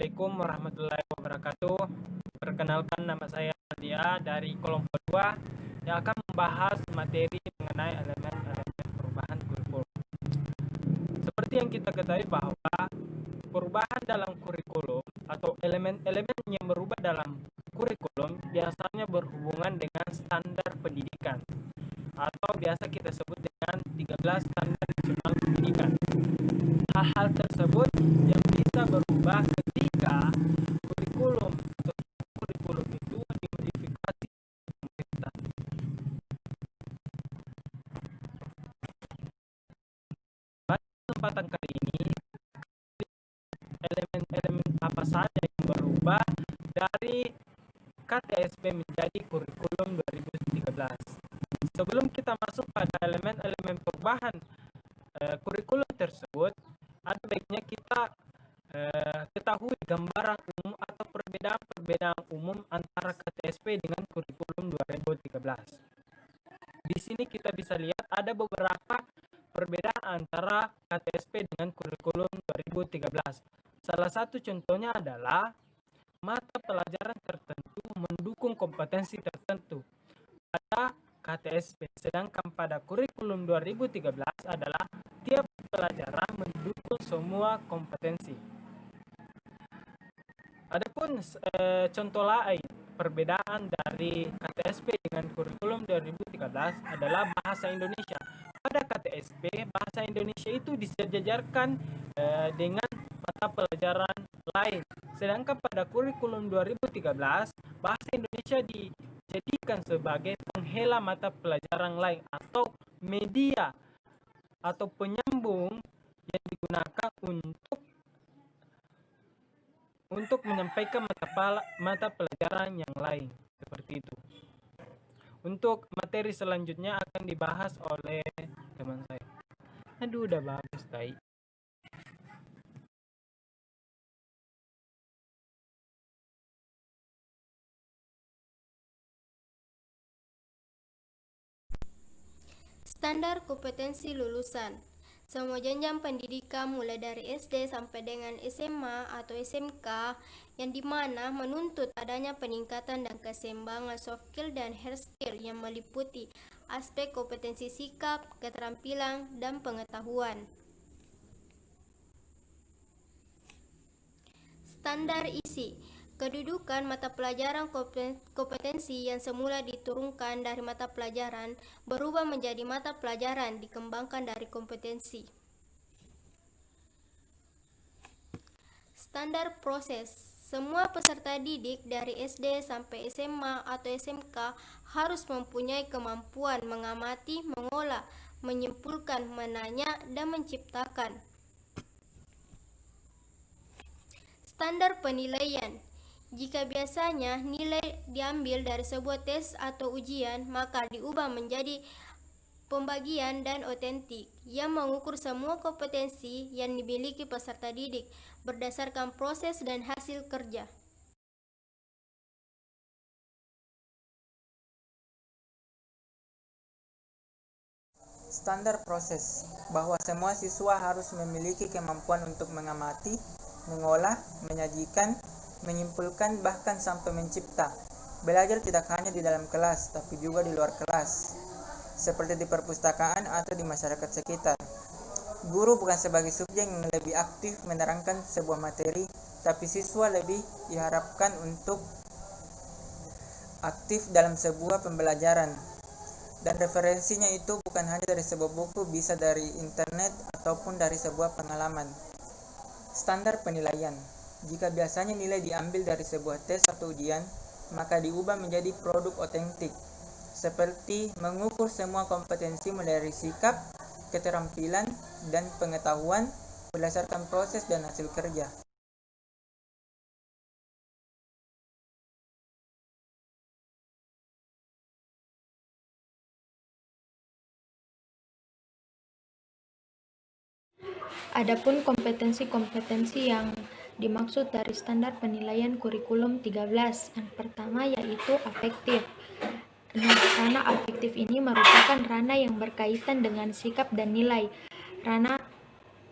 Assalamualaikum warahmatullahi wabarakatuh. Perkenalkan, nama saya Nadia dari kelompok 2 yang akan membahas materi mengenai elemen-elemen perubahan kurikulum. Seperti yang kita ketahui bahwa perubahan dalam kurikulum atau elemen-elemen yang berubah dalam kurikulum biasanya berhubungan dengan standar pendidikan atau biasa kita sebut dengan 13 standar nasional pendidikan. Hal-hal tersebut yang bisa berubah ketika kurikulum itu dimodifikasi pemerintah. Pada kesempatan kali ini, elemen-elemen apa saja yang berubah dari KTSP menjadi kurikulum 2013. Sebelum kita masuk pada elemen-elemen perubahan kurikulum tersebut, ada baiknya kita ketahui gambaran umum atau perbedaan umum antara KTSP dengan kurikulum 2013. Di sini kita bisa lihat ada beberapa perbedaan antara KTSP dengan kurikulum 2013. Salah satu contohnya adalah mata pelajaran tertentu mendukung kompetensi tertentu pada KTSP, sedangkan pada kurikulum 2013 adalah tiap pelajaran mendukung semua kompetensi. Adapun contoh lain perbedaan dari KTSP dengan kurikulum 2013 adalah bahasa Indonesia. Pada KTSP, bahasa Indonesia itu disejajarkan dengan mata pelajaran lain. Sedangkan pada kurikulum 2013, bahasa Indonesia dijadikan sebagai penghela mata pelajaran lain atau media atau penyambung yang digunakan untuk menyampaikan mata pelajaran yang lain, seperti itu. Untuk materi selanjutnya akan dibahas oleh teman saya. Aduh, udah bagus, Tai. Standar kompetensi lulusan. Semua jenjang pendidikan mulai dari SD sampai dengan SMA atau SMK yang dimana menuntut adanya peningkatan dan keseimbangan soft skill dan hard skill yang meliputi aspek kompetensi sikap, keterampilan, dan pengetahuan. Standar isi. Kedudukan mata pelajaran kompetensi yang semula diturunkan dari mata pelajaran berubah menjadi mata pelajaran dikembangkan dari kompetensi. Standar proses. Semua peserta didik dari SD sampai SMA atau SMK harus mempunyai kemampuan mengamati, mengolah, menyimpulkan, menanya, dan menciptakan. Standar penilaian. Jika biasanya nilai diambil dari sebuah tes atau ujian, maka diubah menjadi pembagian dan otentik yang mengukur semua kompetensi yang dimiliki peserta didik berdasarkan proses dan hasil kerja. Standar proses, bahwa semua siswa harus memiliki kemampuan untuk mengamati, mengolah, menyajikan, menyimpulkan, bahkan sampai mencipta. Belajar tidak hanya di dalam kelas, tapi juga di luar kelas, seperti di perpustakaan atau di masyarakat sekitar. Guru bukan sebagai subjek yang lebih aktif menerangkan sebuah materi, tapi siswa lebih diharapkan untuk aktif dalam sebuah pembelajaran. Dan referensinya itu bukan hanya dari sebuah buku, bisa dari internet ataupun dari sebuah pengalaman. Standar penilaian. Jika biasanya nilai diambil dari sebuah tes atau ujian, maka diubah menjadi produk otentik, seperti mengukur semua kompetensi mulai dari sikap, keterampilan, dan pengetahuan berdasarkan proses dan hasil kerja. Adapun kompetensi-kompetensi yang dimaksud dari standar penilaian kurikulum 13, yang pertama yaitu afektif. Ranah afektif ini merupakan ranah yang berkaitan dengan sikap dan nilai. Ranah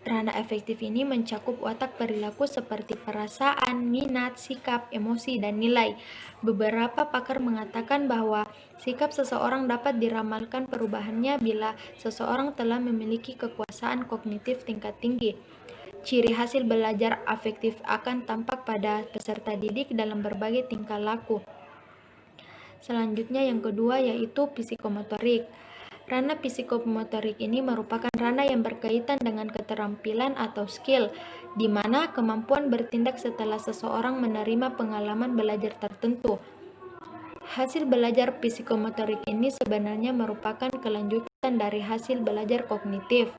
Ranah afektif ini mencakup watak perilaku seperti perasaan, minat, sikap, emosi, dan nilai. Beberapa pakar mengatakan bahwa sikap seseorang dapat diramalkan perubahannya bila seseorang telah memiliki kekuasaan kognitif tingkat tinggi. Ciri hasil belajar afektif akan tampak pada peserta didik dalam berbagai tingkah laku. Selanjutnya yang kedua yaitu psikomotorik. Ranah psikomotorik ini merupakan ranah yang berkaitan dengan keterampilan atau skill, di mana kemampuan bertindak setelah seseorang menerima pengalaman belajar tertentu. Hasil belajar psikomotorik ini sebenarnya merupakan kelanjutan dari hasil belajar kognitif.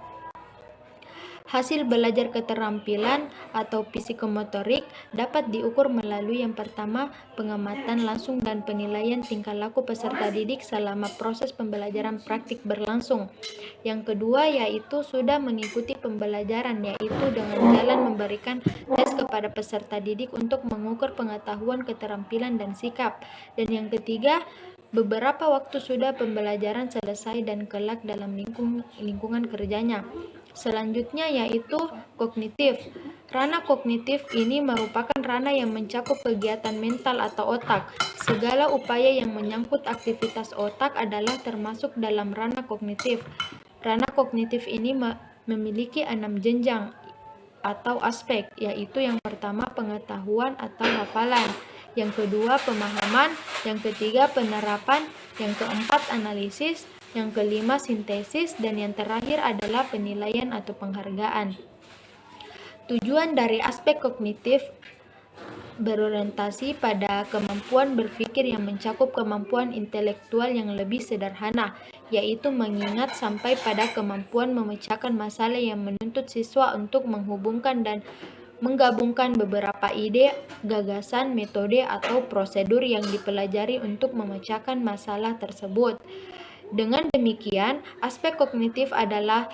Hasil belajar keterampilan atau psikomotorik dapat diukur melalui yang pertama, pengamatan langsung dan penilaian tingkah laku peserta didik selama proses pembelajaran praktik berlangsung. Yang kedua yaitu sudah mengikuti pembelajaran, yaitu dengan jalan memberikan tes kepada peserta didik untuk mengukur pengetahuan, keterampilan, dan sikap. Dan yang ketiga, beberapa waktu sudah pembelajaran selesai dan kelak dalam lingkungan kerjanya. Selanjutnya yaitu kognitif. Ranah kognitif ini merupakan ranah yang mencakup kegiatan mental atau otak. Segala upaya yang menyangkut aktivitas otak adalah termasuk dalam ranah kognitif. Ranah kognitif ini memiliki 6 jenjang atau aspek, yaitu yang pertama pengetahuan atau hafalan, yang kedua pemahaman, yang ketiga penerapan, yang keempat analisis, yang kelima sintesis, dan yang terakhir adalah penilaian atau penghargaan. Tujuan dari aspek kognitif berorientasi pada kemampuan berpikir yang mencakup kemampuan intelektual yang lebih sederhana, yaitu mengingat sampai pada kemampuan memecahkan masalah yang menuntut siswa untuk menghubungkan dan menggabungkan beberapa ide, gagasan, metode, atau prosedur yang dipelajari untuk memecahkan masalah tersebut. Dengan demikian, aspek kognitif adalah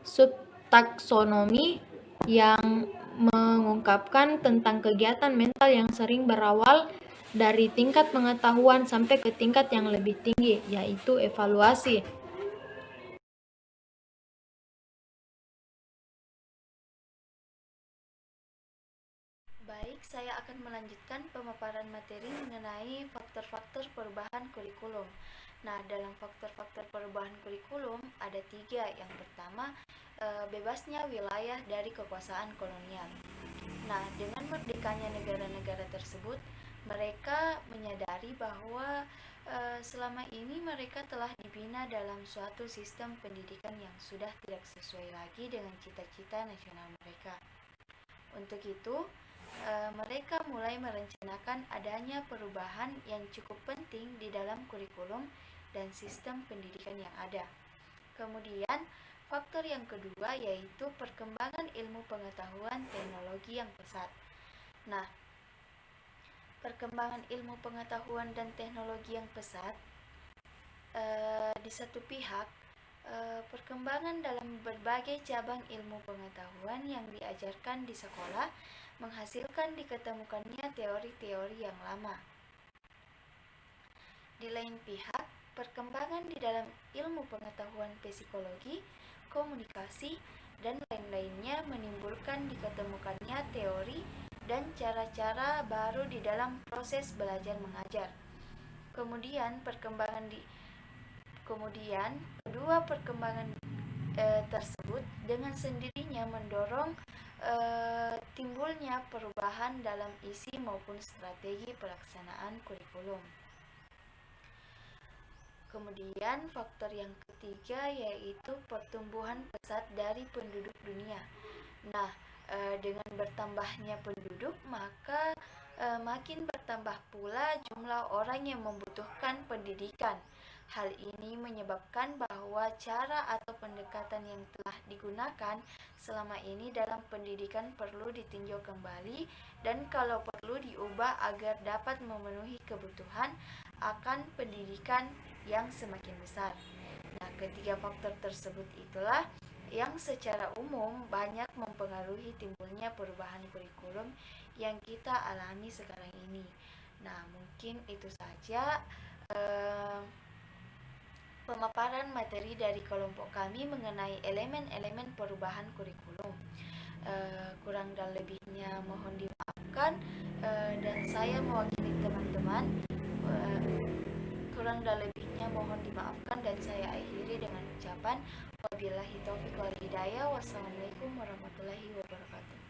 subtaksonomi yang mengungkapkan tentang kegiatan mental yang sering berawal dari tingkat pengetahuan sampai ke tingkat yang lebih tinggi, yaitu evaluasi. Baik, saya akan melanjutkan pemaparan materi mengenai faktor-faktor perubahan kurikulum. Nah, dalam faktor-faktor perubahan kurikulum ada 3. Yang pertama, bebasnya wilayah dari kekuasaan kolonial. Nah, dengan merdekanya negara-negara tersebut, mereka menyadari bahwa selama ini mereka telah dibina dalam suatu sistem pendidikan yang sudah tidak sesuai lagi dengan cita-cita nasional mereka. Untuk itu, mereka mulai merencanakan adanya perubahan yang cukup penting di dalam kurikulum dan sistem pendidikan yang ada. Kemudian, faktor yang kedua yaitu perkembangan ilmu pengetahuan teknologi yang pesat. Nah, perkembangan ilmu pengetahuan dan teknologi yang pesat, di satu pihak, perkembangan dalam berbagai cabang ilmu pengetahuan yang diajarkan di sekolah menghasilkan diketemukannya teori-teori yang lama. Di lain pihak, perkembangan di dalam ilmu pengetahuan psikologi, komunikasi, dan lain-lainnya menimbulkan diketemukannya teori dan cara-cara baru di dalam proses belajar mengajar. Kemudian kedua perkembangan tersebut dengan sendirinya mendorong timbulnya perubahan dalam isi maupun strategi pelaksanaan kurikulum. Kemudian faktor yang ketiga yaitu pertumbuhan pesat dari penduduk dunia. Nah, dengan bertambahnya penduduk maka makin bertambah pula jumlah orang yang membutuhkan pendidikan. Hal ini menyebabkan bahwa cara atau pendekatan yang telah digunakan selama ini dalam pendidikan perlu ditinjau kembali dan kalau perlu diubah agar dapat memenuhi kebutuhan akan pendidikan yang semakin besar. Nah, ketiga faktor tersebut itulah yang secara umum banyak mempengaruhi timbulnya perubahan kurikulum yang kita alami sekarang ini. Nah, mungkin itu saja pemaparan materi dari kelompok kami mengenai elemen-elemen perubahan kurikulum. Kurang dan lebihnya mohon dimaafkan, dan saya mewakili teman-teman. Kurang dan lebihnya mohon dimaafkan, dan saya akhiri dengan ucapan wabillahi taufiq wal hidayah. Wassalamualaikum warahmatullahi wabarakatuh.